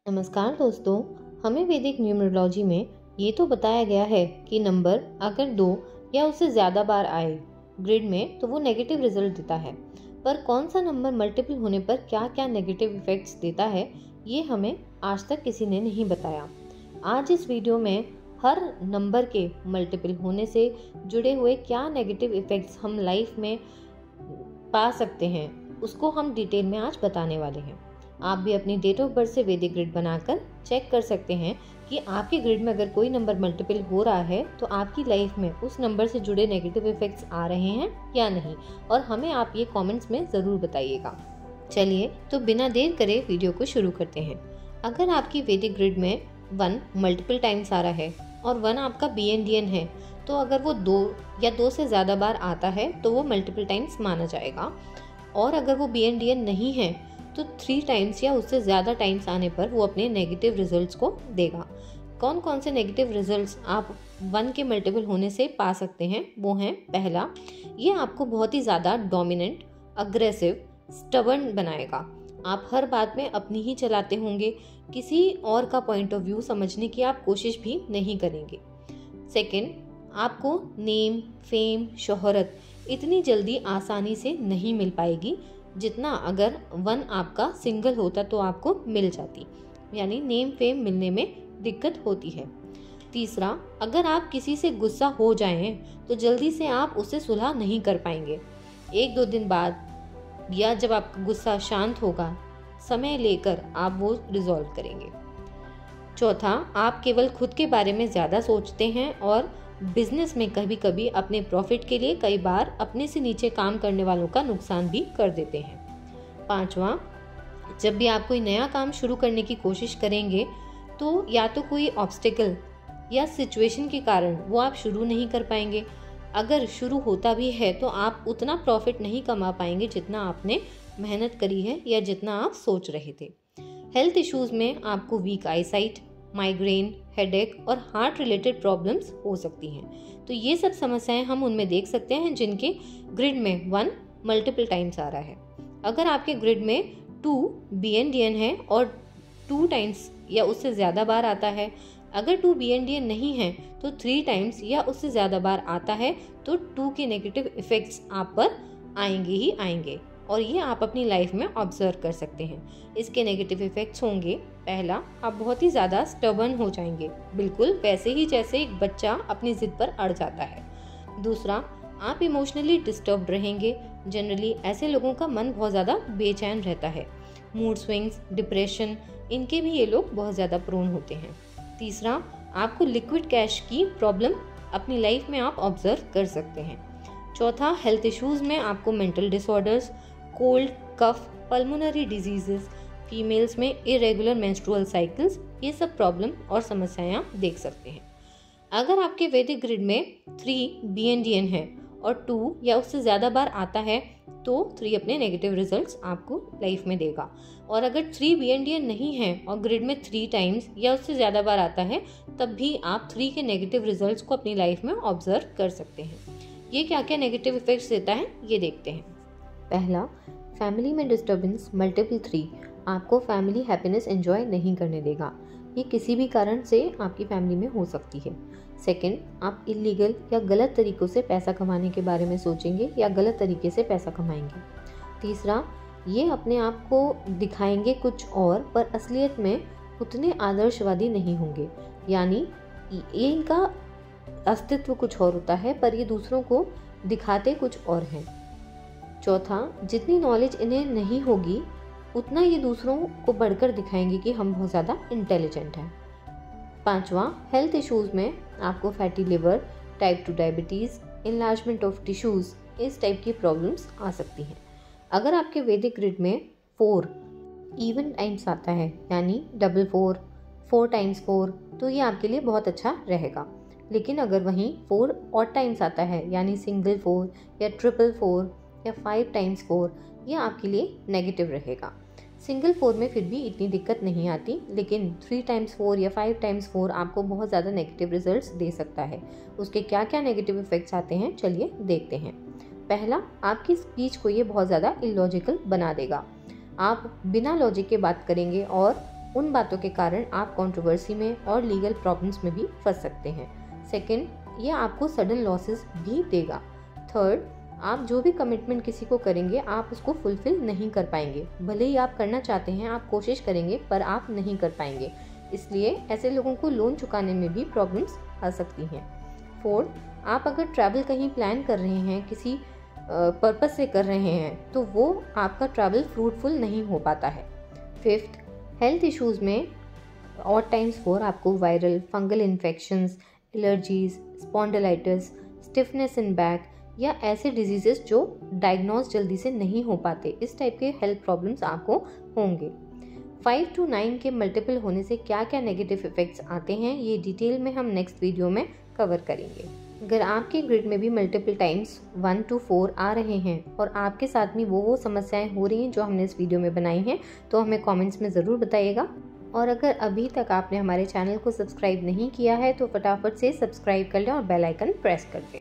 नमस्कार दोस्तों, हमें वैदिक न्यूमरोलॉजी में ये तो बताया गया है कि नंबर अगर 2 या उससे ज़्यादा बार आए ग्रिड में तो वो नेगेटिव रिजल्ट देता है। पर कौन सा नंबर मल्टीपल होने पर क्या क्या नेगेटिव इफेक्ट्स देता है, ये हमें आज तक किसी ने नहीं बताया। आज इस वीडियो में हर नंबर के मल्टीपल होने से जुड़े हुए क्या नेगेटिव इफेक्ट्स हम लाइफ में पा सकते हैं, उसको हम डिटेल में आज बताने वाले हैं। आप भी अपनी डेट ऑफ बर्थ से वैदिक ग्रिड बनाकर चेक कर सकते हैं कि आपके ग्रिड में अगर कोई नंबर मल्टीपल हो रहा है तो आपकी लाइफ में उस नंबर से जुड़े नेगेटिव इफेक्ट्स आ रहे हैं या नहीं, और हमें आप ये कमेंट्स में ज़रूर बताइएगा। चलिए तो बिना देर करे वीडियो को शुरू करते हैं। अगर आपकी वैदिक ग्रिड में 1 मल्टीपल टाइम्स आ रहा है और 1 आपका BNDN है, तो अगर वो 2 या 2 से ज़्यादा बार आता है तो वो मल्टीपल टाइम्स माना जाएगा। और अगर वो BNDN नहीं है तो 3 टाइम्स या उससे ज़्यादा टाइम्स आने पर वो अपने नेगेटिव रिजल्ट्स को देगा। कौन कौन से नेगेटिव रिजल्ट्स आप 1 के मल्टीपल होने से पा सकते हैं, वो हैं: पहला, ये आपको बहुत ही ज़्यादा डोमिनेंट, अग्रेसिव, स्टबर्न बनाएगा। आप हर बात में अपनी ही चलाते होंगे, किसी और का पॉइंट ऑफ व्यू समझने की आप कोशिश भी नहीं करेंगे। सेकेंड, आपको नेम, फेम, शोहरत इतनी जल्दी आसानी से नहीं मिल पाएगी जितना अगर 1 आपका सिंगल होता तो आपको मिल जाती, यानी नेम फेम मिलने में दिक्कत होती है। तीसरा, अगर आप किसी से गुस्सा हो जाएं तो जल्दी से आप उससे सुलह नहीं कर पाएंगे। 1-2 दिन बाद या जब आपका गुस्सा शांत होगा, समय लेकर आप वो रिजॉल्व करेंगे। चौथा, आप केवल खुद के बारे में ज़्यादा सोचते हैं और बिजनेस में कभी कभी अपने प्रॉफिट के लिए कई बार अपने से नीचे काम करने वालों का नुकसान भी कर देते हैं। पांचवा, जब भी आप कोई नया काम शुरू करने की कोशिश करेंगे तो या तो कोई ऑब्स्टिकल या सिचुएशन के कारण वो आप शुरू नहीं कर पाएंगे। अगर शुरू होता भी है तो आप उतना प्रॉफिट नहीं कमा पाएंगे जितना आपने मेहनत करी है या जितना आप सोच रहे थे। हेल्थ इश्यूज में आपको वीक आईसाइट, माइग्रेन, हेडेक और हार्ट रिलेटेड प्रॉब्लम्स हो सकती हैं। तो ये सब समस्याएं हम उनमें देख सकते हैं जिनके ग्रिड में 1 मल्टीपल टाइम्स आ रहा है। अगर आपके ग्रिड में 2 BNDN है और 2 टाइम्स या उससे ज़्यादा बार आता है, अगर 2 BNDN नहीं है तो 3 टाइम्स या उससे ज़्यादा बार आता है, तो 2 के नेगेटिव इफेक्ट्स आप पर आएंगे ही आएंगे, और ये आप अपनी लाइफ में ऑब्जर्व कर सकते हैं। इसके नेगेटिव इफेक्ट्स होंगे: पहला, आप बहुत ही ज़्यादा स्टबर्न हो जाएंगे, बिल्कुल वैसे ही जैसे एक बच्चा अपनी जिद पर अड़ जाता है। दूसरा, आप इमोशनली डिस्टर्ब्ड रहेंगे। जनरली ऐसे लोगों का मन बहुत ज़्यादा बेचैन रहता है। मूड स्विंग्स, डिप्रेशन, इनके भी ये लोग बहुत ज़्यादा प्रोन होते हैं। तीसरा, आपको लिक्विड कैश की प्रॉब्लम अपनी लाइफ में आप ऑब्जर्व कर सकते हैं। चौथा, हेल्थ इश्यूज़ में आपको मेंटल डिसऑर्डर्स, कोल्ड, कफ, पल्मोनरी डिजीजेस, फीमेल्स में इरेगुलर मेंस्ट्रुअल साइकिल्स, ये सब प्रॉब्लम और समस्याएं आप देख सकते हैं। अगर आपके वैदिक ग्रिड में 3 BNDN है और 2 या उससे ज़्यादा बार आता है तो 3 अपने नेगेटिव रिजल्ट्स आपको लाइफ में देगा। और अगर 3 BNDN नहीं है और ग्रिड में 3 टाइम्स या उससे ज़्यादा बार आता है, तब भी आप 3 के नेगेटिव रिजल्ट्स को अपनी लाइफ में ऑब्जर्व कर सकते हैं। ये क्या क्या नेगेटिव इफेक्ट्स देता है, ये देखते हैं। पहला, फैमिली में डिस्टर्बेंस मल्टीपल 3 आपको फैमिली हैप्पीनेस एंजॉय नहीं करने देगा। ये किसी भी कारण से आपकी फैमिली में हो सकती है। सेकंड, आप इलीगल या गलत तरीक़ों से पैसा कमाने के बारे में सोचेंगे या गलत तरीके से पैसा कमाएंगे। तीसरा, ये अपने आप को दिखाएंगे कुछ और, पर असलियत में उतने आदर्शवादी नहीं होंगे, यानी ये इनका अस्तित्व कुछ और होता है पर ये दूसरों को दिखाते कुछ और हैं। चौथा, जितनी नॉलेज इन्हें नहीं होगी उतना ये दूसरों को बढ़कर दिखाएंगे कि हम बहुत ज़्यादा इंटेलिजेंट हैं। पांचवा, हेल्थ इश्यूज़ में आपको fatty liver, type 2 diabetes, enlargement of tissues, इस टाइप की प्रॉब्लम्स आ सकती हैं। अगर आपके वैदिक ग्रिड में 4 इवन टाइम्स आता है, यानी 4 टाइम्स 4, तो ये आपके लिए बहुत अच्छा रहेगा। लेकिन अगर वहीं 4 ऑड टाइम्स आता है, यानी सिंगल 4 या ट्रिपल 4 या 5 टाइम्स 4, ये आपके लिए नेगेटिव रहेगा। सिंगल 4 में फिर भी इतनी दिक्कत नहीं आती, लेकिन 3 टाइम्स 4 या 5 टाइम्स 4 आपको बहुत ज़्यादा नेगेटिव रिजल्ट्स दे सकता है। उसके क्या क्या नेगेटिव इफेक्ट्स आते हैं, चलिए देखते हैं। पहला, आपकी स्पीच को ये बहुत ज़्यादा इलॉजिकल बना देगा। आप बिना लॉजिक के बात करेंगे और उन बातों के कारण आप कंट्रोवर्सी में और लीगल प्रॉब्लम्स में भी फंस सकते हैं। सेकंड, ये आपको सडन लॉसेस भी देगा। थर्ड, आप जो भी कमिटमेंट किसी को करेंगे आप उसको फुलफिल नहीं कर पाएंगे। भले ही आप करना चाहते हैं, आप कोशिश करेंगे पर आप नहीं कर पाएंगे, इसलिए ऐसे लोगों को लोन चुकाने में भी प्रॉब्लम्स आ सकती हैं। फोर्थ, आप अगर ट्रैवल कहीं प्लान कर रहे हैं, किसी पर्पस से कर रहे हैं, तो वो आपका ट्रैवल फ्रूटफुल नहीं हो पाता है। फिफ्थ, हेल्थ इश्यूज़ में ऑड टाइम्स 4 आपको viral fungal infections, allergies, spondylitis, stiffness in back या ऐसे डिजीजेस जो डायग्नोज जल्दी से नहीं हो पाते, इस टाइप के हेल्थ प्रॉब्लम्स आपको होंगे। 5 to 9 के मल्टीपल होने से क्या क्या नेगेटिव इफेक्ट्स आते हैं, ये डिटेल में हम नेक्स्ट वीडियो में कवर करेंगे। अगर आपके ग्रिड में भी मल्टीपल टाइम्स 1 to 4 आ रहे हैं और आपके साथ में वो समस्याएं हो रही हैं जो हमने इस वीडियो में बनाई हैं, तो हमें कमेंट्स में ज़रूर बताइएगा। और अगर अभी तक आपने हमारे चैनल को सब्सक्राइब नहीं किया है तो फटाफट से सब्सक्राइब कर लें और बेल आइकन प्रेस कर दें।